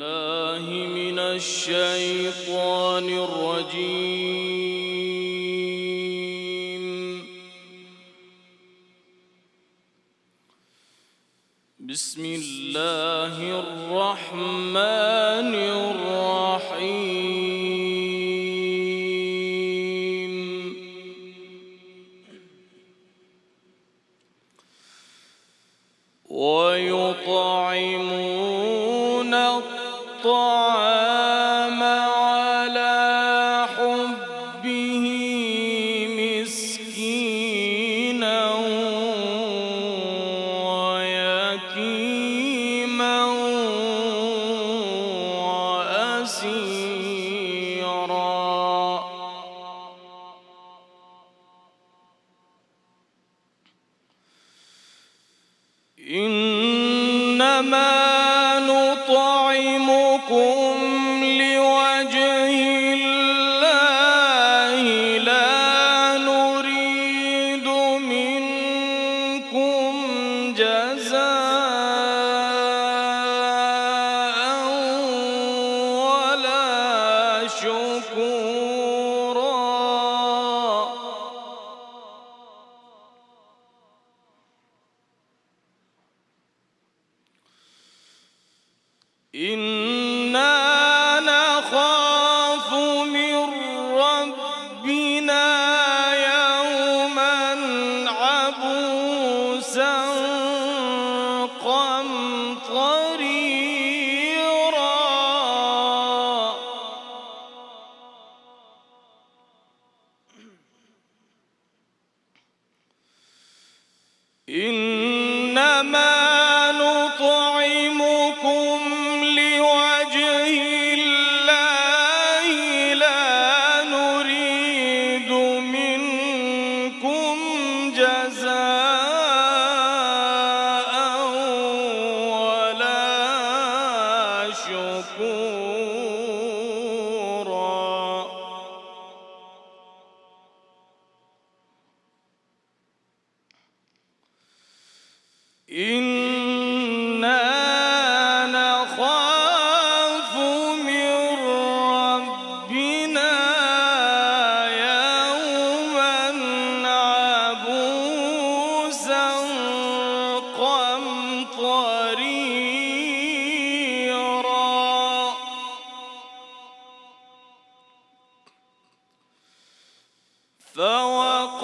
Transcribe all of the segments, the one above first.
بالله من الشيطان الرجيم. بسم الله الرحمن الرحيم. ويطعمون الطعام على حبه مسكينا ويتيما وأسيرا. إنما نطعمكم لوجه الله لا نريد منكم جزاء ولا شكورا. إنا نخاف من ربنا يوما عبوسا قمطريرا. إنما نطعمكم لوجه الله لا نريد منكم جزاء ولا شكورا. إنا نخاف من ربنا يوما عبوسا قمطريرا.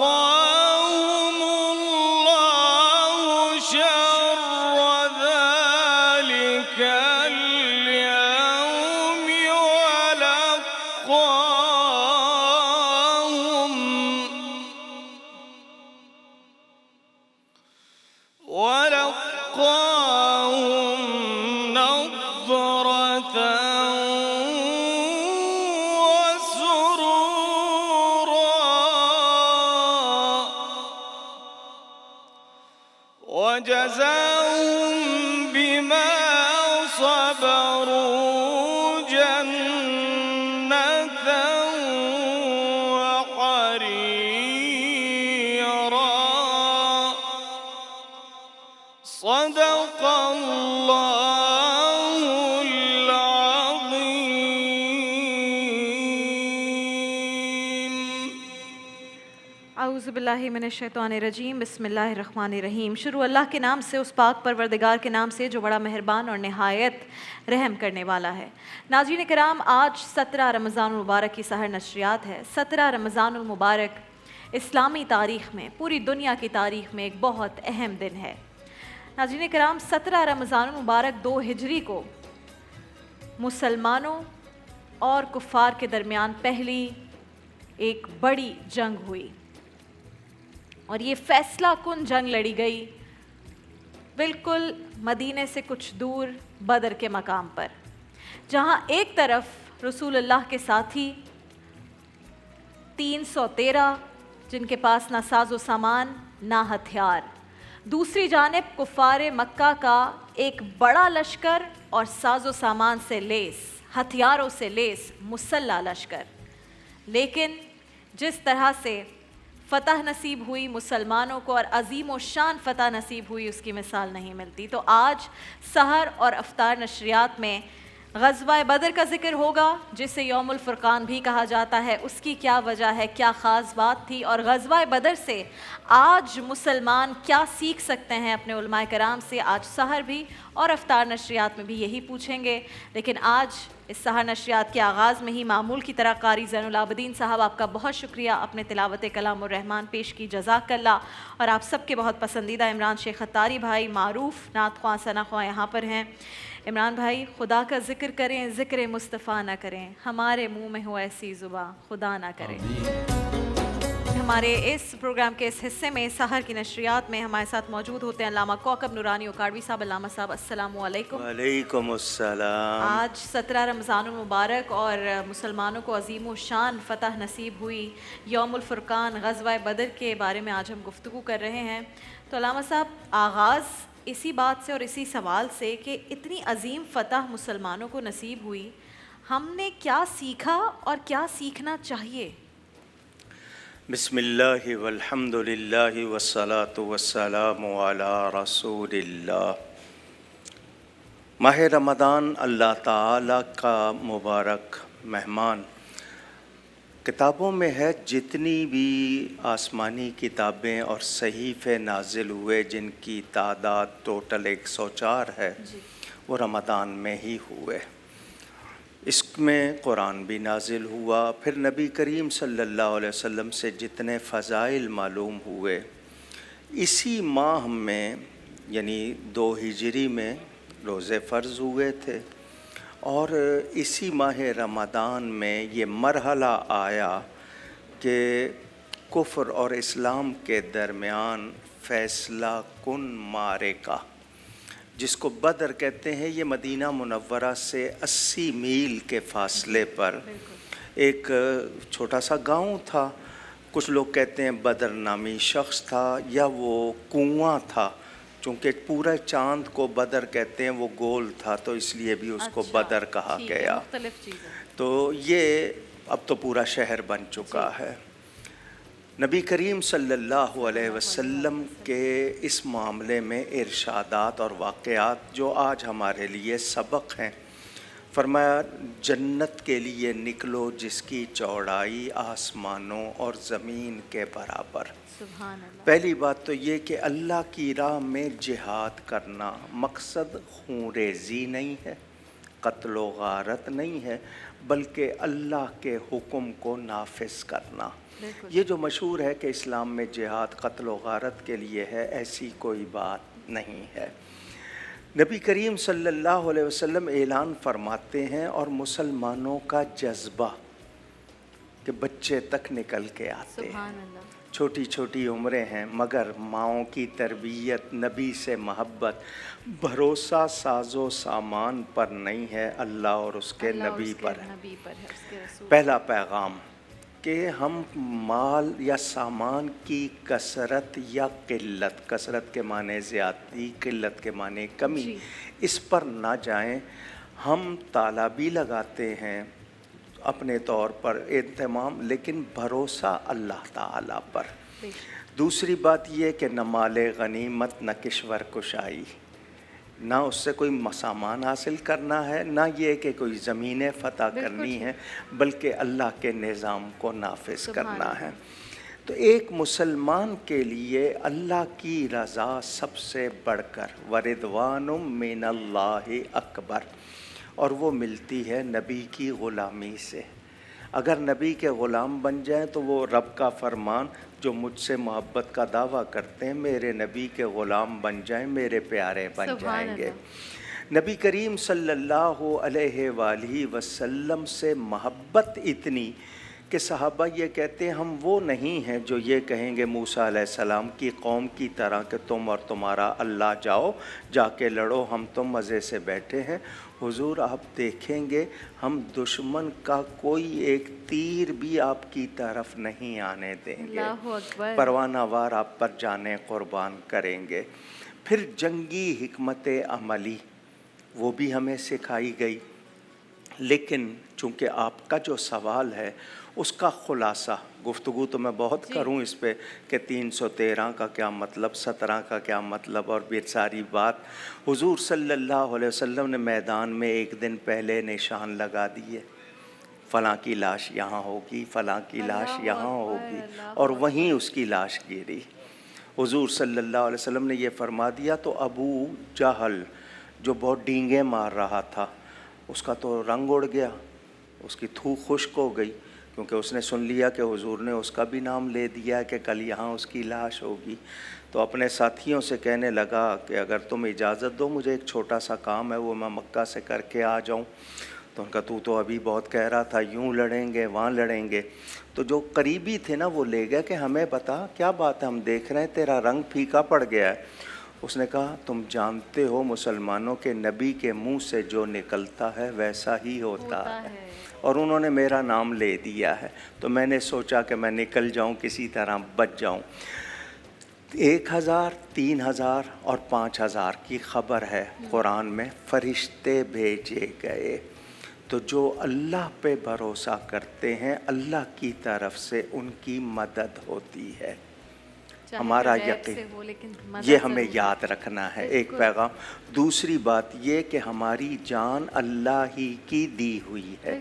فوقاهم الله شر ذلك اليوم ولقاهم نضرة وسرورا وجزاهم بما صبروا جنة وحريرا. صدق الله العظيم. اعوذ باللہ من الشیطان الرجیم. بسم اللہ الرحمن الرحیم. شروع اللہ کے نام سے، اس پاک پروردگار کے نام سے جو بڑا مہربان اور نہایت رحم کرنے والا ہے. ناظرین کرام، آج 17 رمضان المبارک کی سحر نشریات ہے. 17 رمضان المبارک اسلامی تاریخ میں، پوری دنیا کی تاریخ میں ایک بہت اہم دن ہے. ناظرین کرام، 17 رمضان المبارک 2 ہجری کو مسلمانوں اور کفار کے درمیان پہلی ایک بڑی جنگ ہوئی، اور یہ فیصلہ کن جنگ لڑی گئی بالکل مدینے سے کچھ دور بدر کے مقام پر، جہاں ایک طرف رسول اللہ کے ساتھی 313 جن کے پاس نہ ساز و سامان نہ ہتھیار، دوسری جانب کفار مکہ کا ایک بڑا لشکر اور ساز و سامان سے لیس، ہتھیاروں سے لیس مسلح لشکر. لیکن جس طرح سے فتح نصیب ہوئی مسلمانوں کو اور عظیم و شان فتح نصیب ہوئی اس کی مثال نہیں ملتی. تو آج سحر اور افطار نشریات میں غزوہ بدر کا ذکر ہوگا جسے یوم الفرقان بھی کہا جاتا ہے، اس کی کیا وجہ ہے، کیا خاص بات تھی، اور غزوہ بدر سے آج مسلمان کیا سیکھ سکتے ہیں اپنے علماء کرام سے، آج سحر بھی اور افطار نشریات میں بھی یہی پوچھیں گے۔ لیکن آج اس سحر نشریات کے آغاز میں ہی معمول کی طرح قاری زین العابدین صاحب آپ کا بہت شکریہ، اپنے تلاوت کلام الرحمن پیش کی، جزاک اللہ۔ اور آپ سب کے بہت پسندیدہ عمران شیخ اتاری بھائی، معروف نعت خواں ثنا خواں یہاں پر ہیں۔ عمران بھائی، خدا کا ذکر کریں، ذکر مصطفیٰ نہ کریں، ہمارے منہ میں ہو ایسی زباں خدا نہ کرے۔ ہمارے اس پروگرام کے اس حصے میں سحر کی نشریات میں ہمارے ساتھ موجود ہوتے ہیں علامہ کوکب نورانی اکاڑوی صاحب۔ علامہ صاحب السلام علیکم۔ وعلیکم السلام۔ آج 17 رمضان المبارک اور مسلمانوں کو عظیم و شان فتح نصیب ہوئی، یوم الفرقان غزوہ بدر کے بارے میں آج ہم گفتگو کر رہے ہیں۔ تو علامہ صاحب، آغاز اسی بات سے اور اسی سوال سے کہ اتنی عظیم فتح مسلمانوں کو نصیب ہوئی، ہم نے کیا سیکھا اور کیا سیکھنا چاہیے؟ بسم اللہ والحمد للہ والصلاة والسلام علی رسول اللہ۔ ماہ رمضان اللہ تعالیٰ کا مبارک مہمان، کتابوں میں ہے جتنی بھی آسمانی کتابیں اور صحیفے نازل ہوئے جن کی تعداد ٹوٹل 104 ہے، وہ رمضان میں ہی ہوئے۔ اس میں قرآن بھی نازل ہوا، پھر نبی کریم صلی اللہ علیہ وسلم سے جتنے فضائل معلوم ہوئے، اسی ماہ میں یعنی 2 ہجری میں روزے فرض ہوئے تھے، اور اسی ماہ رمضان میں یہ مرحلہ آیا کہ کفر اور اسلام کے درمیان فیصلہ کن معرکہ، جس کو بدر کہتے ہیں، یہ مدینہ منورہ سے 80 میل کے فاصلے پر ایک چھوٹا سا گاؤں تھا۔ کچھ لوگ کہتے ہیں بدر نامی شخص تھا، یا وہ کنواں تھا، چونکہ پورے چاند کو بدر کہتے ہیں، وہ گول تھا تو اس لیے بھی اس کو بدر کہا گیا۔ تو یہ اب تو پورا شہر بن چکا ہے۔ نبی کریم صلی اللہ علیہ وسلم کے اس معاملے میں ارشادات اور واقعات جو آج ہمارے لیے سبق ہیں، فرمایا جنت کے لیے نکلو جس کی چوڑائی آسمانوں اور زمین کے برابر۔ سبحان اللہ۔ پہلی بات تو یہ کہ اللہ کی راہ میں جہاد کرنا مقصد خون ریزی نہیں ہے، قتل و غارت نہیں ہے، بلکہ اللہ کے حکم کو نافذ کرنا۔ یہ جو مشہور ہے کہ اسلام میں جہاد قتل و غارت کے لیے ہے، ایسی کوئی بات نہیں ہے۔ نبی کریم صلی اللہ علیہ وسلم اعلان فرماتے ہیں، اور مسلمانوں کا جذبہ کہ بچے تک نکل کے آتے ہیں، سبحان اللہ۔ چھوٹی چھوٹی عمریں ہیں، مگر ماؤں کی تربیت، نبی سے محبت، بھروسہ ساز و سامان پر نہیں ہے، اللہ اور اس کے نبی پر ہے۔ پہلا پیغام کہ ہم مال یا سامان کی کثرت یا قلت، کثرت کے معنی زیادتی، قلت کے معنی کمی، اس پر نہ جائیں۔ ہم تالا بھی لگاتے ہیں اپنے طور پر اہتمام، لیکن بھروسہ اللہ تعالیٰ پر۔ دوسری بات یہ کہ نہ مال غنیمت، نہ کشور کشائی، نہ اس سے کوئی سامان حاصل کرنا ہے، نہ یہ کہ کوئی زمینیں فتح کرنی ہے، بلکہ اللہ کے نظام کو نافذ کرنا ہے۔ تو ایک مسلمان کے لیے اللہ کی رضا سب سے بڑھ کر وَرِضْوَانٌ مِّنَ اللَّهِ اکبر، اور وہ ملتی ہے نبی کی غلامی سے۔ اگر نبی کے غلام بن جائیں تو وہ رب کا فرمان، جو مجھ سے محبت کا دعویٰ کرتے ہیں، میرے نبی کے غلام بن جائیں، میرے پیارے بن جائیں گے۔ نبی کریم صلی اللہ علیہ وآلہ وسلم سے محبت اتنی کہ صحابہ یہ کہتے ہیں ہم وہ نہیں ہیں جو یہ کہیں گے موسیٰ علیہ السلام کی قوم کی طرح کہ تم اور تمہارا اللہ جاؤ، جا کے لڑو، ہم تو مزے سے بیٹھے ہیں۔ حضور آپ دیکھیں گے ہم دشمن کا کوئی ایک تیر بھی آپ کی طرف نہیں آنے دیں گے، پروانہ وار آپ پر جانیں قربان کریں گے۔ پھر جنگی حکمت عملی وہ بھی ہمیں سکھائی گئی۔ لیکن چونکہ آپ کا جو سوال ہے اس کا خلاصہ گفتگو تو میں بہت کروں اس پہ کہ 313 کا کیا مطلب، 17 کا کیا مطلب، اور بھی ساری بات حضور صلی اللہ علیہ وسلم نے میدان میں ایک دن پہلے نشان لگا دیے، فلاں کی لاش یہاں ہوگی، فلاں کی لاش یہاں ہوگی، اور وہیں اس کی لاش گری۔ حضور صلی اللہ علیہ وسلم نے یہ فرما دیا تو ابو جہل جو بہت ڈینگیں مار رہا تھا اس کا تو رنگ اڑ گیا، اس کی تھوک خشک ہو گئی، کیونکہ اس نے سن لیا کہ حضور نے اس کا بھی نام لے دیا کہ کل یہاں اس کی لاش ہوگی۔ تو اپنے ساتھیوں سے کہنے لگا کہ اگر تم اجازت دو مجھے ایک چھوٹا سا کام ہے وہ میں مکہ سے کر کے آ جاؤں۔ تو ان کا تو ابھی بہت کہہ رہا تھا یوں لڑیں گے وہاں لڑیں گے۔ تو جو قریبی تھے نا وہ لے گئے کہ ہمیں بتا کیا بات ہے، ہم دیکھ رہے ہیں تیرا رنگ پھیکا پڑ گیا ہے۔ اس نے کہا تم جانتے ہو مسلمانوں کے نبی کے منہ سے جو نکلتا ہے ویسا ہی ہوتا ہے، اور انہوں نے میرا نام لے دیا ہے، تو میں نے سوچا کہ میں نکل جاؤں کسی طرح بچ جاؤں۔ 1000 3000 اور 5000 کی خبر ہے قرآن میں، فرشتے بھیجے گئے۔ تو جو اللہ پہ بھروسہ کرتے ہیں اللہ کی طرف سے ان کی مدد ہوتی ہے، ہمارا یقین یہ ہمیں یاد رکھنا ہے، ایک پیغام۔ دوسری بات یہ کہ ہماری جان اللہ ہی کی دی ہوئی ہے،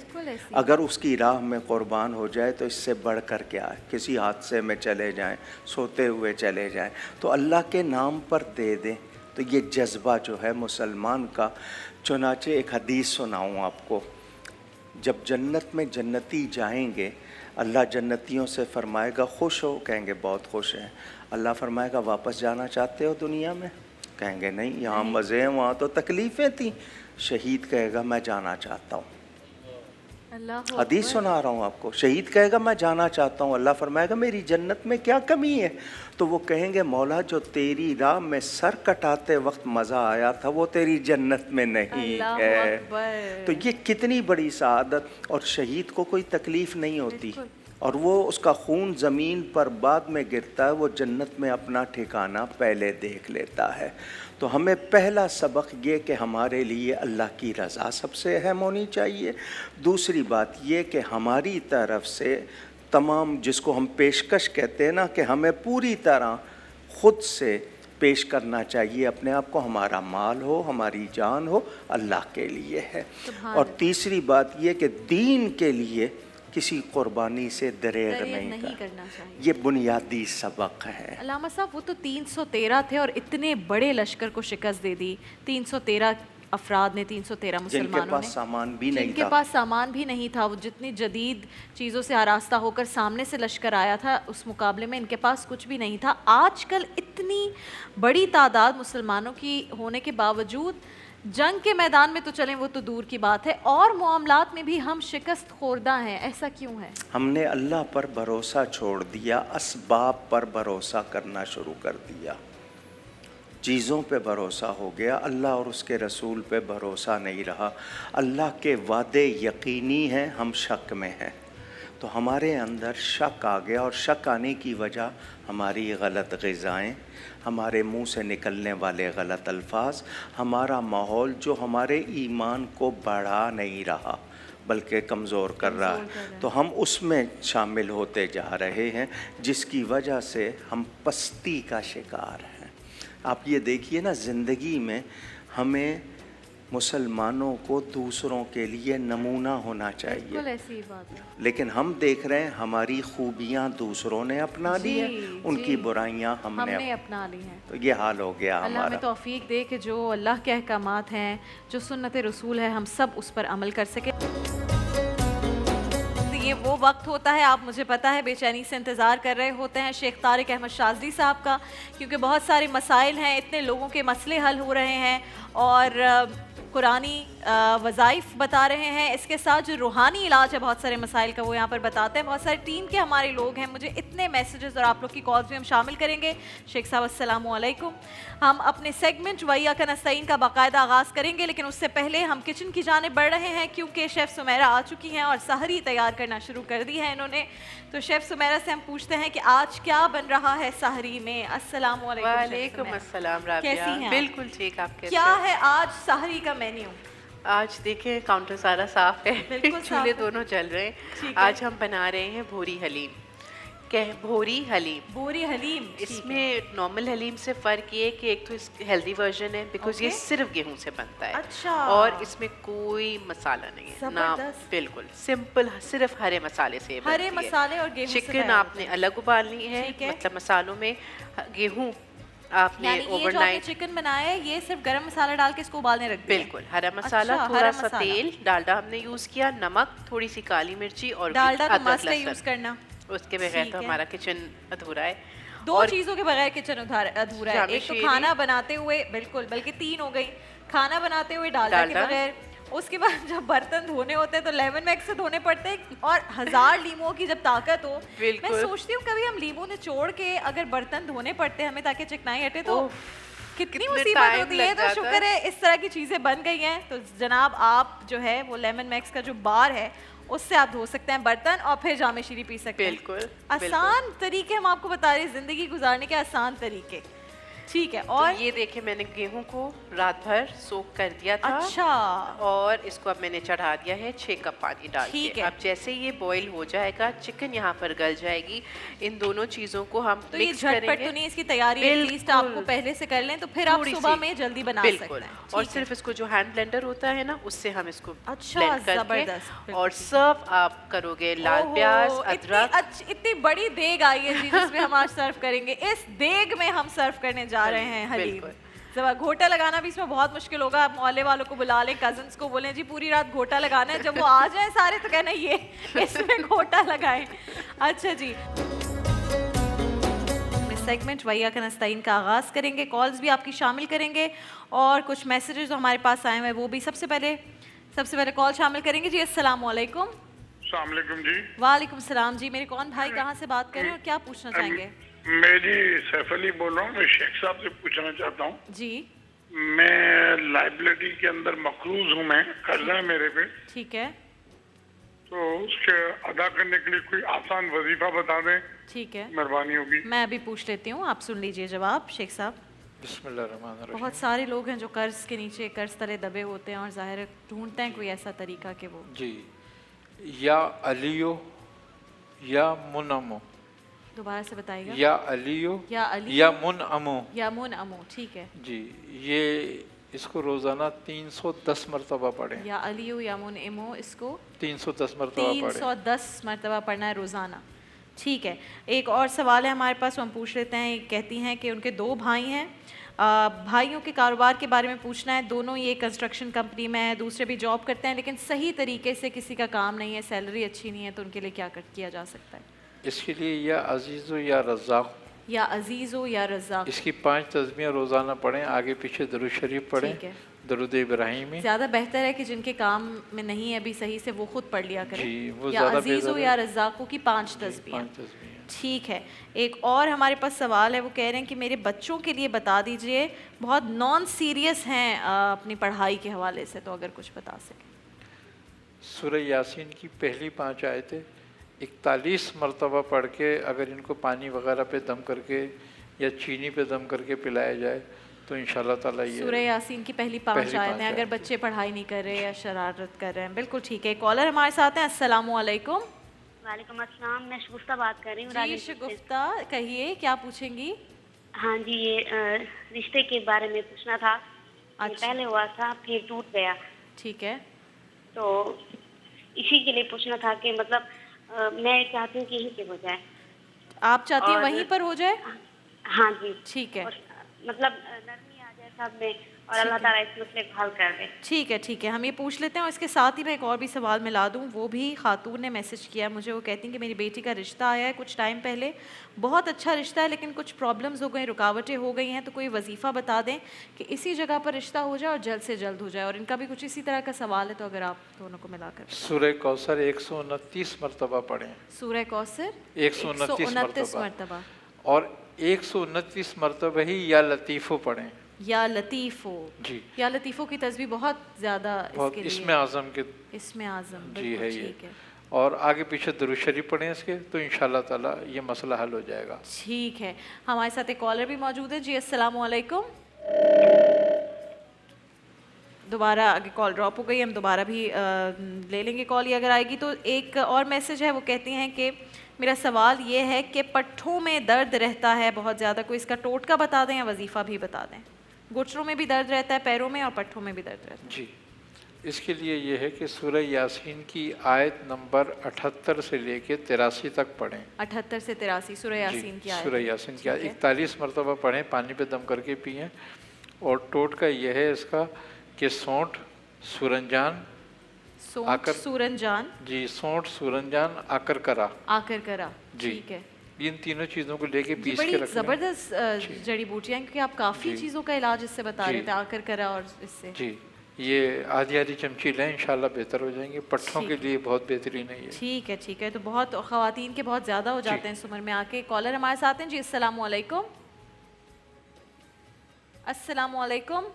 اگر اس کی راہ میں قربان ہو جائے تو اس سے بڑھ کر کیا ہے، کسی حادثے میں چلے جائیں، سوتے ہوئے چلے جائیں تو اللہ کے نام پر دے دیں۔ تو یہ جذبہ جو ہے مسلمان کا، چنانچہ ایک حدیث سناؤں آپ کو، جب جنت میں جنتی جائیں گے اللہ جنتیوں سے فرمائے گا خوش ہو، کہیں گے بہت خوش ہیں۔ اللہ فرمائے گا واپس جانا چاہتے ہو دنیا میں، کہیں گے نہیں یہاں مزے ہیں وہاں تو تکلیفیں تھیں۔ شہید کہے گا میں جانا چاہتا ہوں، حدیث سنا رہا ہوں آپ کو، شہید کہے گا میں جانا چاہتا ہوں، اللہ فرمائے گا میری جنت میں کیا کمی ہے؟ تو وہ کہیں گے مولا جو تیری راہ میں سر کٹاتے وقت مزہ آیا تھا وہ تیری جنت میں نہیں ہے۔ تو یہ کتنی بڑی سعادت، اور شہید کو کوئی تکلیف نہیں ہوتی، اور وہ اس کا خون زمین پر بعد میں گرتا ہے، وہ جنت میں اپنا ٹھکانہ پہلے دیکھ لیتا ہے۔ تو ہمیں پہلا سبق یہ کہ ہمارے لیے اللہ کی رضا سب سے اہم ہونی چاہیے۔ دوسری بات یہ کہ ہماری طرف سے تمام جس کو ہم پیشکش کہتے ہیں نا کہ ہمیں پوری طرح خود سے پیش کرنا چاہیے اپنے آپ کو، ہمارا مال ہو ہماری جان ہو اللہ کے لیے ہے۔ اور تیسری بات یہ کہ دین کے لیے کسی قربانی سے دریغ نہیں کرنا چاہیے، یہ بنیادی سبق ہے۔ علامہ صاحب وہ تو 313 تھے اور اتنے بڑے لشکر کو شکست دے دی، 313 افراد نے، 313 مسلمانوں نے، جن کے پاس سامان بھی نہیں تھا، جن کے پاس سامان بھی نہیں تھا، وہ جتنی جدید چیزوں سے آراستہ ہو کر سامنے سے لشکر آیا تھا اس مقابلے میں ان کے پاس کچھ بھی نہیں تھا۔ آج کل اتنی بڑی تعداد مسلمانوں کی ہونے کے باوجود جنگ کے میدان میں تو چلیں وہ تو دور کی بات ہے، اور معاملات میں بھی ہم شکست خوردہ ہیں، ایسا کیوں ہے؟ ہم نے اللہ پر بھروسہ چھوڑ دیا، اسباب پر بھروسہ کرنا شروع کر دیا، چیزوں پہ بھروسہ ہو گیا، اللہ اور اس کے رسول پہ بھروسہ نہیں رہا۔ اللہ کے وعدے یقینی ہیں، ہم شک میں ہیں، تو ہمارے اندر شک آ گیا، اور شک آنے کی وجہ ہماری غلط غذائیں، ہمارے منہ سے نکلنے والے غلط الفاظ، ہمارا ماحول جو ہمارے ایمان کو بڑھا نہیں رہا بلکہ کمزور کر رہا ہے، تو ہم اس میں شامل ہوتے جا رہے ہیں، جس کی وجہ سے ہم پستی کا شکار ہیں۔ آپ یہ دیکھیے نا، زندگی میں ہمیں مسلمانوں کو دوسروں کے لیے نمونہ ہونا چاہیے، بالکل ایسی بات ہے، لیکن ہم دیکھ رہے ہیں ہماری خوبیاں دوسروں نے اپنا لی ہیں، ان کی برائیاں ہم نے اپنا لی ہیں۔ تو یہ حال ہو گیا اللہ ہمارا۔ ہمیں توفیق دے کہ جو اللہ کے احکامات ہیں، جو سنت رسول ہے، ہم سب اس پر عمل کر سکیں۔ یہ وہ وقت ہوتا ہے، آپ مجھے پتہ ہے بے چینی سے انتظار کر رہے ہوتے ہیں شیخ طارق احمد شاذلی صاحب کا، کیونکہ بہت سارے مسائل ہیں، اتنے لوگوں کے مسئلے حل ہو رہے ہیں، اور قرآنی وظائف بتا رہے ہیں، اس کے ساتھ جو روحانی علاج ہے بہت سارے مسائل کا وہ یہاں پر بتاتے ہیں۔ بہت سارے ٹیم کے ہمارے لوگ ہیں، مجھے اتنے میسیجز اور آپ لوگ کی کالز بھی ہم شامل کریں گے۔ شیخ صاحب السلام علیکم۔ ہم اپنے سیگمنٹ وَإِيَّاكَ نَسْتَعِينُ کا باقاعدہ آغاز کریں گے، لیکن اس سے پہلے ہم کچن کی جانب بڑھ رہے ہیں، کیونکہ شیف سمیرہ آ چکی ہیں اور سحری تیار کرنا شروع کر دی ہے انہوں نے۔ تو شیف سمیرہ سے ہم پوچھتے ہیں کہ آج کیا بن رہا ہے سحری میں؟ السلام علیکم۔ وعلیکم السلام رابعہ، کیسی ہیں؟ بالکل ٹھیک، آپ کیسے؟ کیا ہے آج سحری کا مینیو؟ آج دیکھیں کاؤنٹر سارا صاف ہے, بالکل صاف چولہے ہے. دونوں چل رہے ہیں. ٹھیک ہے. آج ہم بنا رہے ہیں بھوری حلیم. بھوری حلیم, بوری حلیم. اس میں نارمل حلیم سے فرق یہ ہے کہ ایک تو اس ہیلدی ورژن ہے بیکاز یہ صرف گیہوں سے بنتا ہے. اچھا. اور اس میں کوئی مسالہ نہیں ہے نا, بالکل سمپل, صرف ہرے مسالے سے ہرے مسالے اور گیہوں سے. چکن آپ نے الگ ابالنی ہے, مطلب مسالوں میں گیہوں آپ نے اوور نائٹ. چکن بنایا ہے یہ صرف گرم مسالہ ڈال کے اس کو ابالنے رکھ دیا. بالکل ہرا مسالہ, تھوڑا سا تیل, ڈالڈا ہم نے یوز کیا, نمک, تھوڑی سی کالی مرچی اور ڈالڈا تو مست ہے یوز کرنا, اس کے بغیر تو ہمارا کچن ادھورا ہے. دو چیزوں کے بغیر کچن ادھورا ہے, ایک تو کھانا بناتے ہوئے, بالکل بلکہ تین ہو گئی, کھانا بناتے ہوئے ڈالڈا کے بغیر, اس کے بعد جب برتن دھونے ہوتے ہیں تو لیمن میکس سے دھونے پڑتے ہیں, اور 1000 لیموں کی جب طاقت ہو. میں سوچتی ہوں کبھی ہم لیموں نچوڑ کے اگر برتن دھونے پڑتے ہیں ہمیں تاکہ چکنائی ہٹے تو کتنی مصیبت ہوتی ہے. تو شکر ہے اس طرح کی چیزیں بن گئی ہیں. تو جناب آپ جو ہے وہ لیمن میکس کا جو بار ہے اس سے آپ دھو سکتے ہیں برتن اور پھر جامع شیریں پی سکتے ہیں. بالکل آسان طریقے ہم آپ کو بتا رہے ہیں, زندگی گزارنے کے آسان طریقے. ٹھیک ہے. اور یہ دیکھیں میں نے گیہوں کو رات بھر سوک کر دیا تھا. اچھا. اور اس کو اب میں نے چڑھا دیا ہے 6 کپ پانی ڈال کے. اب جیسے یہ بوائل ہو جائے گا, چکن یہاں پر گل جائے گی, ان دونوں چیزوں کو ہم مکس کریں گے. تو نہیں اس کی تیاری ایٹ لیسٹ آپ کو پہلے سے کر لیں تو پھر آپ صبح میں جلدی بنا سکتے ہیں. اور صرف اس کو جو ہینڈ بلینڈر ہوتا ہے نا اس سے ہم اس کو اچھا زبردست. اور سرو آپ کرو گے لال پیاز, ادرک. اتنی بڑی دیگ آئی ہے جی جس میں ہم آج سرو کریں گے. اس دیگ میں ہم سرو کرنے جا رہے ہیں حلیم. گھوٹا لگانا بھی اس میں بہت مشکل ہوگا. آپ محلے والوں کو بلا لیں, کزنس کو بولیں جی پوری رات گھوٹا لگانا ہے, جب وہ آ جائیں سارے تو کہنا یہ اس میں گھوٹا لگائیں. اچھا جی, سیگمنٹ وَإِيَّاكَ نَسْتَعِينُ کا آغاز کریں گے. کالز بھی آپ کی شامل کریں گے اور کچھ میسیجز ہمارے پاس آئے ہوئے وہ بھی سب سے پہلے کال شامل کریں گے. جی السلام علیکم. السلام علیکم. جی وعلیکم السلام. جی میرے کون بھائی کہاں سے بات کر رہے ہیں اور کیا پوچھنا چاہیں گے؟ میں جی سیف علی بول رہا ہوں. میں شیخ صاحب سے پوچھنا چاہتا ہوں. جی میں لائبلٹی کے اندر مقروض ہوں, میں قرضہ ہے میرے پہ. ٹھیک ہے. تو اس کے ادا کرنے کے لیے کوئی آسان وظیفہ بتا دیں. ٹھیک ہے, مہربانی ہوگی. میں ابھی پوچھ لیتی ہوں, آپ سن لیجئے جواب. شیخ صاحب. بسم اللہ الرحمن الرحیم. بہت سارے لوگ ہیں جو قرض کے نیچے قرض تلے دبے ہوتے ہیں اور ظاہر ڈھونڈتے ہیں کوئی ایسا طریقہ کہ وہ. جی, یا علیو یا منعمو. دوبارہ سے بتائیے گا. یا علیو یا منعمو. یا منعمو. ٹھیک ہے جی, یہ اس کو روزانہ 310 مرتبہ پڑھیں. یا علیو یا منعمو, اس کو 310 مرتبہ پڑھیں. 310 مرتبہ پڑھنا ہے روزانہ. ٹھیک ہے. ایک اور سوال ہے ہمارے پاس, ہم پوچھ لیتے ہیں. کہتی ہیں کہ ان کے 2 بھائی ہیں, بھائیوں کے کاروبار کے بارے میں پوچھنا ہے. دونوں یہ کنسٹرکشن کمپنی میں ہیں, دوسرے بھی جاب کرتے ہیں, لیکن صحیح طریقے سے کسی کا کام نہیں ہے, سیلری اچھی نہیں ہے, تو ان کے لیے کیا کیا جا سکتا ہے؟ اس کے لیے یا عزیز و یا رزاق. یا عزیز و یا رزاق. اس کی 5 تسبیحیں روزانہ پڑھیں, آگے پیچھے درود شریف پڑھیں, درود ابراہیمی. زیادہ بہتر ہے کہ جن کے کام میں نہیں ہے ابھی صحیح سے وہ خود پڑھ لیا کریں. جی, وہ یا عزیز و یا رزاقوں کی 5 تسبیحیں. ٹھیک ہے. ایک اور ہمارے پاس سوال ہے, وہ کہہ رہے ہیں کہ میرے بچوں کے لیے بتا دیجئے, بہت نان سیریس ہیں اپنی پڑھائی کے حوالے سے, تو اگر کچھ بتا سکیں. سورہ یاسین کی پہلی 5 آیتیں 41 مرتبہ پڑھ کے اگر ان کو پانی وغیرہ پہ دم کر کے یا چینی پہ دم کر کے پلایا جائے تو انشاءاللہ تعالیٰ یہ سورہ یاسین کی پہلی 5 آیتیں اگر بچے پڑھائی نہیں کر رہے یا شرارت کر رہے ہیں. بالکل ٹھیک ہے. کالر ہمارے ساتھ ہیں. السلام علیکم. وعلیکم السلام. میں شگفتہ بات کر رہی ہوں. جی شگفتہ, کہیے کیا پوچھیں گی؟ ہاں جی, یہ رشتے کے بارے میں پوچھنا تھا. پہلے ہوا تھا پھر ٹوٹ گیا. ٹھیک ہے. تو اسی کے لیے پوچھنا تھا کہ مطلب میں چاہتی ہوں کہ یہیں پہ ہو جائے. آپ چاہتی ہیں وہیں پر ہو جائے؟ ہاں جی. ٹھیک ہے. مطلب نرمی آ جائے سب میں اور اللہ تعالیٰ اس مسئلے کو حل کر دے. ٹھیک ہے. ٹھیک ہے, ہم یہ پوچھ لیتے ہیں. اور اس کے ساتھ ہی میں ایک اور بھی سوال ملا دوں. وہ بھی خاتون نے میسج کیا مجھے, وہ کہتی ہیں کہ میری بیٹی کا رشتہ آیا ہے کچھ ٹائم پہلے, بہت اچھا رشتہ ہے, لیکن کچھ پرابلمز ہو گئی, رکاوٹیں ہو گئی ہیں, تو کوئی وظیفہ بتا دیں کہ اسی جگہ پر رشتہ ہو جائے اور جلد سے جلد ہو جائے. اور ان کا بھی کچھ اسی طرح کا سوال ہے, تو اگر آپ دونوں کو ملا کر. سورہ کوثر 129 مرتبہ پڑھیں. سورہ کوثر 129 مرتبہ. اور 129 مرتبہ ہی یا لطیفو پڑھیں. یا لطیفو. جی, یا لطیفو کی تسبیح بہت زیادہ اس کے لیے اسم اعظم کے. اسم اعظم. جی ہے یہ. اور آگے پیچھے درود شریف پڑھیں اس کے, تو انشاءاللہ تعالیٰ یہ مسئلہ حل ہو جائے گا. ٹھیک ہے. ہمارے ساتھ ایک کالر بھی موجود ہے. جی السلام علیکم. دوبارہ آگے کال ڈراپ ہو گئی, ہم دوبارہ بھی لے لیں گے کال, یہ اگر آئے گی تو. ایک اور میسج ہے, وہ کہتی ہیں کہ میرا سوال یہ ہے کہ پٹھوں میں درد رہتا ہے بہت زیادہ, کوئی اس کا ٹوٹکا بتا دیں یا وظیفہ بھی بتا دیں. گھٹنوں میں بھی درد رہتا ہے, پیروں میں, اور پٹھوں میں بھی درد رہتا ہے. جی, اس کے لیے یہ ہے کہ سورہ یاسین کی آیت نمبر 78 سے لے کے 83 تک پڑھیں. 78 سے 83 سورہ یاسین کی آیت. سورہ یاسین کی آیت 41 مرتبہ پڑھیں, پانی پہ دم کر کے پئیں. اور ٹوٹکا یہ ہے اس کا کہ سونٹ, سورنجان, سونٹ سورنجان, جی سونٹ سورنجان آکر کرا, آکر کرا, جی ٹھیک ہے. ان تینوں چیزوں کو لے کے پیس کے بڑی رکھ زبردست جڑی بوٹیاں, کیونکہ آپ کافی چیزوں کا علاج اس سے بتا رہے تھے, آکر کرا اور اس سے. جی, یہ آدھی آدھی چمچی لیں, انشاءاللہ بہتر ہو جائیں گے. پٹھوں کے لیے بہت بہترین ہے یہ. ٹھیک ہے, ٹھیک ہے. تو بہت خواتین کے بہت زیادہ ہو جاتے ہیں اس عمر میں آ کے. کالر ہمارے ساتھ ہیں جی. السلام علیکم. السلام علیکم.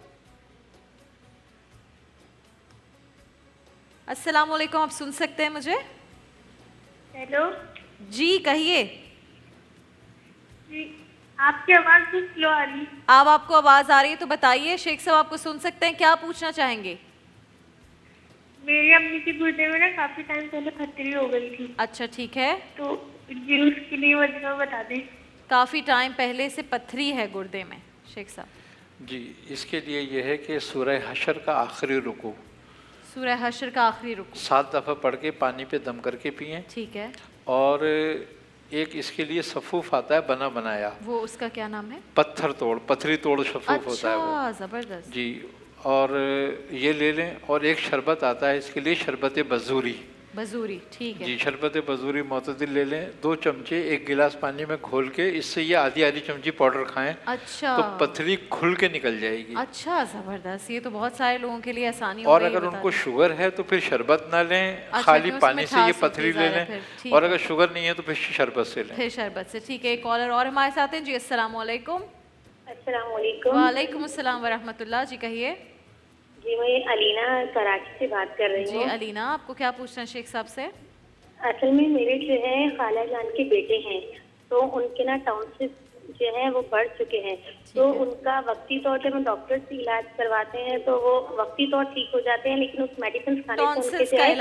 السلام علیکم, آپ سن سکتے ہیں مجھے؟ ہیلو جی کہیے. جی, آپ کی آواز بھی سلو آ رہی. آپ کو آواز آ رہی ہے تو بتائیے, شیخ صاحب آپ کو سن سکتے ہیں, کیا پوچھنا چاہیں گے؟ میری امی کے گردے میں نا کافی ٹائم پہلے پتھری ہو گئی تھی. اچھا ٹھیک ہے, تو جی اس کے لیے وجہ بتا دیں. کافی ٹائم پہلے سے پتھری ہے گردے میں شیخ صاحب. جی, اس کے لیے یہ ہے کہ سورہ حشر کا آخری رکوع, سورہ حشر کا آخری رکوع 7 دفعہ پڑھ کے پانی پہ دم کر کے پئیں. ٹھیک ہے. اور ایک اس کے لیے صفوف آتا ہے بنا بنایا, وہ اس کا کیا نام ہے؟ پتھر توڑ, پتھری توڑ صفوف ہوتا ہے وہ. زبردست. جی, اور یہ لے لیں. اور ایک شربت آتا ہے اس کے لیے, شربت بزوری. بزوری, ٹھیک ہے. جی, شربت بزوری معتدل لے لیں, 2 چمچے 1 گلاس پانی میں گھول کے, اس سے یہ آدھی آدھی چمچی پاؤڈر کھائیں. اچھا, تو پتھری کھل کے نکل جائے گی. اچھا, زبردست. یہ تو بہت سارے لوگوں کے لیے آسانی ہو گئی. اور اگر ان کو شوگر ہے تو پھر شربت نہ لیں, خالی پانی سے یہ پتھری لے لیں. اور اگر شوگر نہیں ہے تو پھر شربت سے لیں. پھر شربت سے, ٹھیک ہے. ایک کالر اور ہمارے ساتھ ہیں جی. السلام علیکم. السلام علیکم. وعلیکم السلام ورحمۃ اللہ. جی کہیے. جی, میں علینا کراچی سے بات کر رہی ہوں. جی علینا, آپ کو کیا پوچھنا ہے شیخ صاحب سے؟ اصل میں میرے جو ہے خالہ جان کے بیٹے ہیں, تو ان کے نا ٹاؤنشپ جو ہے وہ بڑھ چکے ہیں. تو ان کا وقتی طور پہ ہم ڈاکٹر سے علاج کرواتے ہیں تو وہ وقتی طور ٹھیک ہو جاتے ہیں, لیکن اس میڈیسن کھانے سے ان کے جو ہے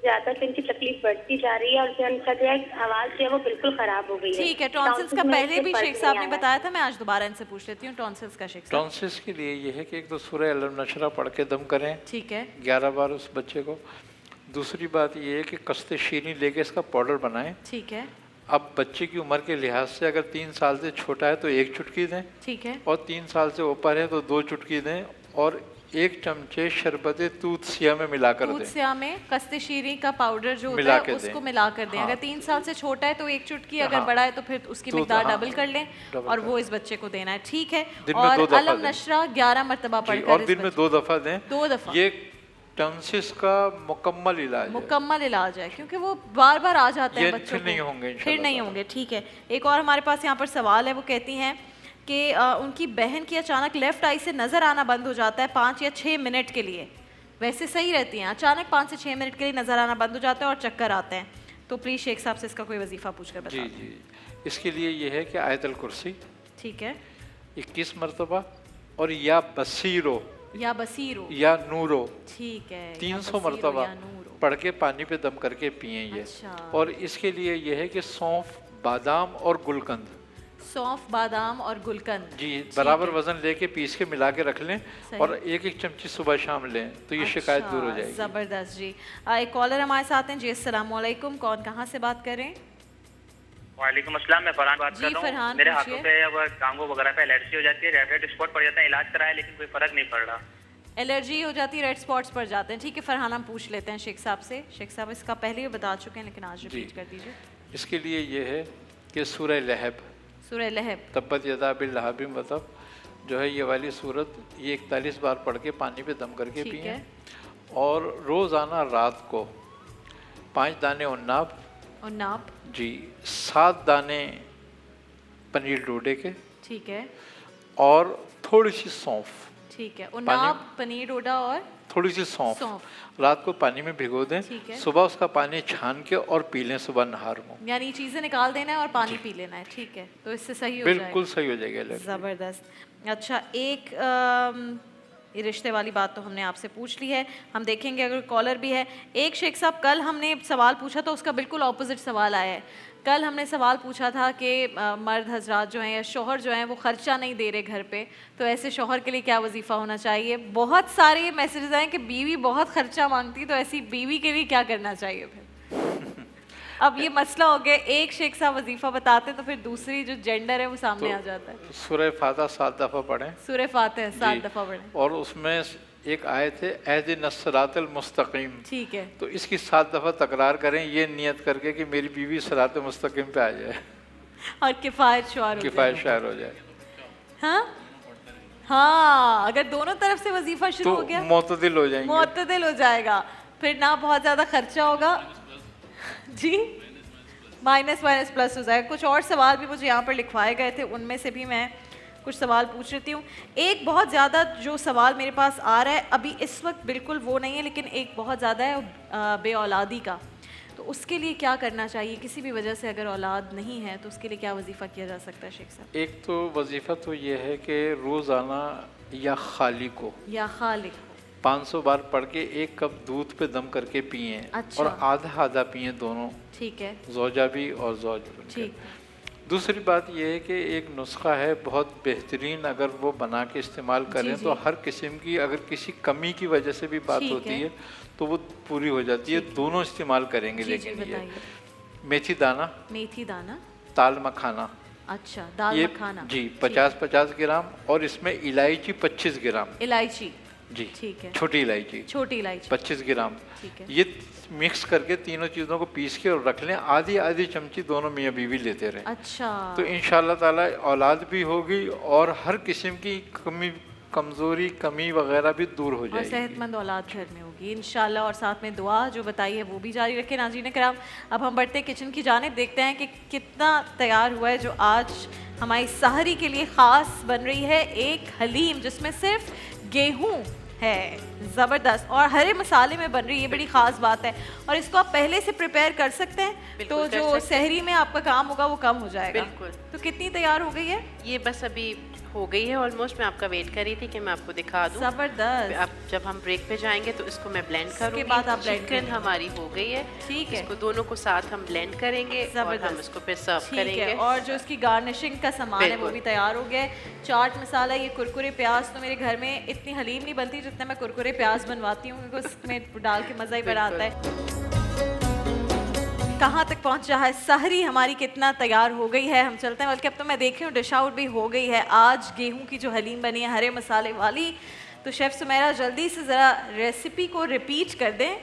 زیادہ سے ان کی تکلیف بڑھتی جا رہی ہے, اور پھر ان کا جو ہے آواز جو ہے وہ بالکل خراب ہو گئی ہے. ٹھیک ہے. ٹونسلس کا پہلے بھی شیخ صاحب نے بتایا تھا, میں آج دوبارہ ان سے پوچھ لیتی ہوں ٹونسلس کا. شیخ صاحب ٹونسلس کے لیے یہ ہے کہ ایک تو سورہ الم نشرہ پڑھ کے دم کریں, ٹھیک ہے, 11 بار اس بچے کو. دوسری بات یہ ہے کہ قسط شیریں لے کے اس کا پاؤڈر بنائیں. ٹھیک ہے. اب بچے کی عمر کے لحاظ سے اگر 3 سال سے چھوٹا ہے تو 1 چٹکی دیں, ٹھیک ہے, اور 3 سال سے اوپر ہے تو 2 چٹکی دیں, اور 1 چمچے شربت توت سیاہ میں ملا کر دیں. توت سیاہ میں قسط شیریں کا پاؤڈر جو ہوتا ہے اس کو ملا کر دیں. اگر 3 سال سے چھوٹا ہے تو 1 چٹکی, اگر بڑا ہے تو پھر اس کی مقدار ڈبل کر لیں, اور وہ اس بچے کو دینا ہے. ٹھیک ہے. اور علم نشرہ 11 مرتبہ پڑھ کر, اور دن میں 2 دفعہ دیں. 2 دفعہ. یہ ٹونسلس کا مکمل علاج ہے. مکمل علاج ہے, کیونکہ وہ بار بار آ جاتے ہیں بچوں کو, پھر نہیں ہوں گے پھر نہیں ہوں گے. ٹھیک ہے. ایک اور ہمارے پاس یہاں پر سوال ہے, وہ کہتی ہیں کہ ان کی بہن کی اچانک لیفٹ آئی سے نظر آنا بند ہو جاتا ہے 5 یا 6 منٹ کے لیے. ویسے صحیح رہتی ہیں, اچانک 5 سے 6 منٹ کے لیے نظر آنا بند ہو جاتا ہے اور چکر آتے ہیں. تو پلیز شیخ صاحب سے اس کا کوئی وظیفہ پوچھ کر بتا دیں. جی, اس کے لیے یہ ہے کہ آیت الکرسی, ٹھیک ہے, 21 مرتبہ, اور یا بصیرو, یا بصیرو, یا نورو, ٹھیک ہے, 300 مرتبہ پڑھ کے پانی پہ دم کر کے پئیں یہ. اور اس کے لیے یہ ہے کہ سونف, بادام اور گلقند, سونف, بادام اور گلقند, جی برابر وزن لے کے پیس کے ملا کے رکھ لیں, اور 1 چمچی صبح شام لیں, تو یہ شکایت دور ہو جائے گی. زبردست. جی, ایک کالر ہمارے ساتھ ہیں جی. السلام علیکم. کون کہاں سے بات کر رہے ہیں؟ وعلیکم السلام, میں فرحان بات کر رہا ہوں. میرے ہاتھوں پہ ٹانگوں وغیرہ پہ الرجی ہو جاتی ہے, ریڈ اسپاٹ پڑ جاتا ہے, علاج کرایا لیکن کوئی فرق نہیں پڑ رہا. الرجی ہو جاتی ہے, ریڈ اسپاٹس پڑ جاتے ہیں. ٹھیک ہے فرحان, ہم پوچھ لیتے ہیں شیخ صاحب سے. شیخ صاحب اس کا پہلے بھی بتا چکے ہیں, لیکن آج ریپیٹ کر دیجیے. اس کے لیے یہ ہے کہ سورہ لہب, سورہ لہب, تبت یدا ابی لہب, مطلب جو ہے یہ والی صورت, یہ 41 بار پڑھ کے پانی پہ دم کر کے پئیں. اور روزانہ رات کو 5 دانے عناب, جی 7 دانے پنیر ڈوڈے کے, ٹھیک ہے, اور تھوڑی سی سونف, ٹھیک ہے, عناب, پنیر ڈوڈا اور تھوڑی سی سونف, رات کو پانی میں بھگو دیں, صبح اس کا پانی چھان کے اور پی لیں صبح نہار کو. یعنی چیزیں نکال دینا ہے اور پانی پی لینا ہے. ٹھیک ہے, تو اس سے صحیح ہو جائے گا. بالکل صحیح ہو جائے گا. زبردست. اچھا, ایک یہ رشتے والی بات تو ہم نے آپ سے پوچھ لی ہے. ہم دیکھیں گے اگر کالر بھی ہے. ایک شیخ صاحب کل ہم نے سوال پوچھا تو اس کا بالکل اپوزٹ سوال آیا ہے. کل ہم نے سوال پوچھا تھا کہ مرد حضرات جو ہیں یا شوہر جو ہیں وہ خرچہ نہیں دے رہے گھر پہ, تو ایسے شوہر کے لیے کیا وظیفہ ہونا چاہیے. بہت سارے میسیجز آئے کہ بیوی بہت خرچہ مانگتی, تو ایسی بیوی کے لیے کیا کرنا چاہیے پھر. اب یہ مسئلہ ہو گیا, ایک شیخ صاحب وظیفہ بتاتے تو پھر دوسری جو جینڈر ہے وہ سامنے آ جاتا ہے. سورہ فاتحہ 7 دفعہ پڑھیں. سورہ فاتحہ 7 دفعہ پڑھیں. اور اس میں ایک آیت ہے اہدنا الصراط المستقیم, ٹھیک ہے, تو اس کی 7 دفعہ تکرار کریں یہ نیت کر کے کہ میری بیوی صراط مستقیم پہ آ جائے اور کفایت شعر ہو جائے. ہاں اگر دونوں طرف سے وظیفہ شروع ہو گیا معتدل ہو جائیں گے, معتدل ہو جائے گا, پھر نہ بہت زیادہ خرچہ ہوگا جی, مائنس پلس ہو جائے گا. کچھ اور سوال بھی مجھے یہاں پر لکھوائے گئے تھے, ان میں سے بھی میں کچھ سوال پوچھ لیتی ہوں. ایک بہت زیادہ جو سوال میرے پاس آ رہا ہے ابھی اس وقت بالکل وہ نہیں ہے, لیکن ایک بہت زیادہ ہے بے اولادی کا. تو اس کے لیے کیا کرنا چاہیے, کسی بھی وجہ سے اگر اولاد نہیں ہے تو اس کے لیے کیا وظیفہ کیا جا سکتا ہے شیخ صاحب. ایک تو وظیفہ تو یہ ہے کہ روزانہ یا خالق کو 500 بار پڑھ کے 1 کپ دودھ پہ دم کر کے پئیں, اور آدھا پئیں دونوں, ٹھیک ہے, زوجہ بھی اور زوج بھی. دوسری بات یہ ہے کہ ایک نسخہ ہے بہت بہترین, اگر وہ بنا کے استعمال کریں تو ہر قسم کی اگر کسی کمی کی وجہ سے بھی بات ہوتی ہے تو وہ پوری ہو جاتی ہے. دونوں استعمال کریں گے. لیکن یہ میتھی دانہ, تال مکھانا, اچھا دال مکھانا جی 50 گرام, اور اس میں الائچی 25 گرام, الائچی جی ٹھیک ہے, چھوٹی الائچی 25 گرام, یہ مکس کر کے تینوں چیزوں کو پیس کے اور رکھ لیں. آدھی چمچی دونوں میاں بیوی لیتے رہیں. اچھا, تو انشاءاللہ تعالی اولاد بھی ہوگی اور ہر قسم کی کمی وغیرہ بھی دور ہو جائے گی, اور صحت مند اولاد گھر میں ہوگی انشاءاللہ. اور ساتھ میں دعا جو بتائی ہے وہ بھی جاری رکھیں. ناظرین کرام, اب ہم بڑھتے کچن کی جانب, دیکھتے ہیں کہ کتنا تیار ہوا ہے جو آج ہماری سحری کے لیے خاص بن رہی ہے. ایک حلیم جس میں صرف گیہوں ہے, زبردست, اور ہرے مسالے میں بن رہی ہے, بڑی خاص بات ہے. اور اس کو آپ پہلے سے پریپیئر کر سکتے ہیں, تو جو سحری میں آپ کا کام ہوگا وہ کم ہو جائے گا. بالکل. تو کتنی تیار ہو گئی ہے یہ؟ بس ابھی ہو گئی ہے آلموسٹ. میں آپ کا ویٹ کر رہی تھی کہ میں آپ کو دکھا دوں. زبردست. اب جب ہم بریک پہ جائیں گے تو اس کو میں بلینڈ کروں گی. اس کے بعد آپ چکن ہماری ہو گئی ہے, ٹھیک ہے, اس کو دونوں کو ساتھ ہم بلینڈ کریں گے اور ہم اس کو پھر سرو کریں گے. اور جو اس کی گارنشنگ کا سامان ہے وہ بھی تیار ہو گیا ہے. چاٹ مسالہ, یہ کرکرے پیاز, تو میرے گھر میں اتنی حلیم نہیں بنتی جتنا میں کرکرے پیاز بنواتی ہوں, کیونکہ اس میں ڈال کے مزہ ہی بڑا آتا ہے. کہاں تک پہنچ رہا ہے سحری ہماری, کتنا تیار ہو گئی ہے. ہم چلتے ہیں, بلکہ اب تو میں دیکھ رہی ہوں ڈش آؤٹ بھی ہو گئی ہے. آج گیہوں کی جو حلیم بنی ہے ہرے مسالے والی, تو شیف سمیرہ جلدی سے ذرا ریسیپی کو ریپیٹ کر دیں.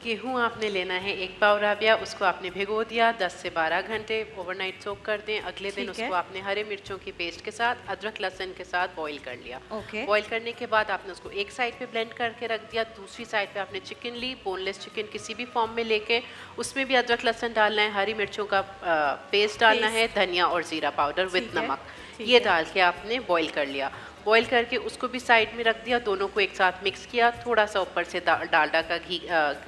گیہوں آپ نے لینا ہے 1 پاؤ رابعہ, اس کو آپ نے بھگو دیا 10 سے 12 گھنٹے, اوور نائٹ سوک کر دیں. اگلے دن اس کو آپ نے ہرے مرچوں کی پیسٹ کے ساتھ ادرک لہسن کے ساتھ بوائل کر لیا. بوائل کرنے کے بعد آپ نے اس کو ایک سائڈ پہ بلینڈ کر کے رکھ دیا. دوسری سائڈ پہ آپ نے چکن لی, بون لیس چکن کسی بھی فارم میں لے کے, اس میں بھی ادرک لہسن ڈالنا ہے, ہری مرچوں کا پیسٹ ڈالنا ہے, دھنیا اور زیرہ پاؤڈر وتھ نمک, یہ ڈال کے آپ نے بوائل کر لیا. بوائل کر کے اس کو بھی سائڈ میں رکھ دیا, دونوں کو ایک ساتھ مکس کیا, تھوڑا سا اوپر سے ڈالڈا کا گھی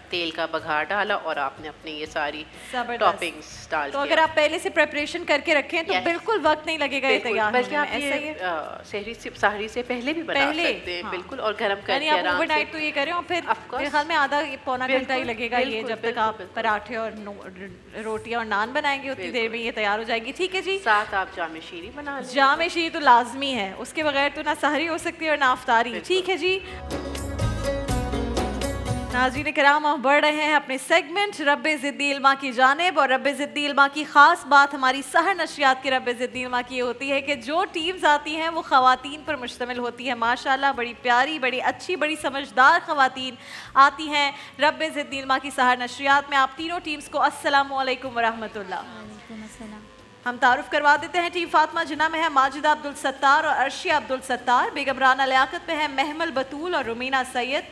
تیل کا بگھار ڈالا, اور آپ نے اپنے یہ ساری ٹاپنگز ڈال. تو اگر آپ پہلے سے پریپریشن کر کے رکھیں تو بالکل وقت نہیں لگے گا یہ تیار ہونے میں. ایسا ہی ہے, سحری سے پہلے بھی بنا سکتے ہیں بالکل, اور گرم کر کے اوور نائٹ تو یہ کریں, اور پھر میرے خیال میں آدھا پونا گھنٹہ ہی لگے گا یہ, جب تک آپ پراٹھے اور روٹیاں اور نان بنائیں گے اتنی دیر میں یہ تیار ہو جائے گی. ٹھیک ہے جی, ساتھ آپ جامع شیریں بنا لیں. جامع شیریں تو لازمی ہے, اس کے بغیر تو نہ سحری ہو سکتی ہے اور نہ افطاری. ٹھیک ہے جی. ناظرین کرام, ہم بڑھ رہے ہیں اپنے سیگمنٹ رب ضدی علما کی جانب, اور رب ضدی علما کی خاص بات ہماری سحر نشریات کے رب ضدی علما کی ہوتی ہے کہ جو ٹیمز آتی ہیں وہ خواتین پر مشتمل ہوتی ہے. ماشاءاللہ بڑی پیاری, بڑی اچھی, بڑی سمجھدار خواتین آتی ہیں رب ضدی علما کی سحر نشریات میں. آپ تینوں ٹیمز کو السلام علیکم ورحمۃ اللہ. ہم تعارف کروا دیتے ہیں. ٹیم فاطمہ جناح میں ہے ماجدہ عبدالستار اور عرشیہ عبدالستار. بیگم رانا لیاقت میں ہے محمل بطول اور رومینہ سید.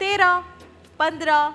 13, 15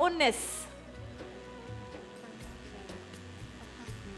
19।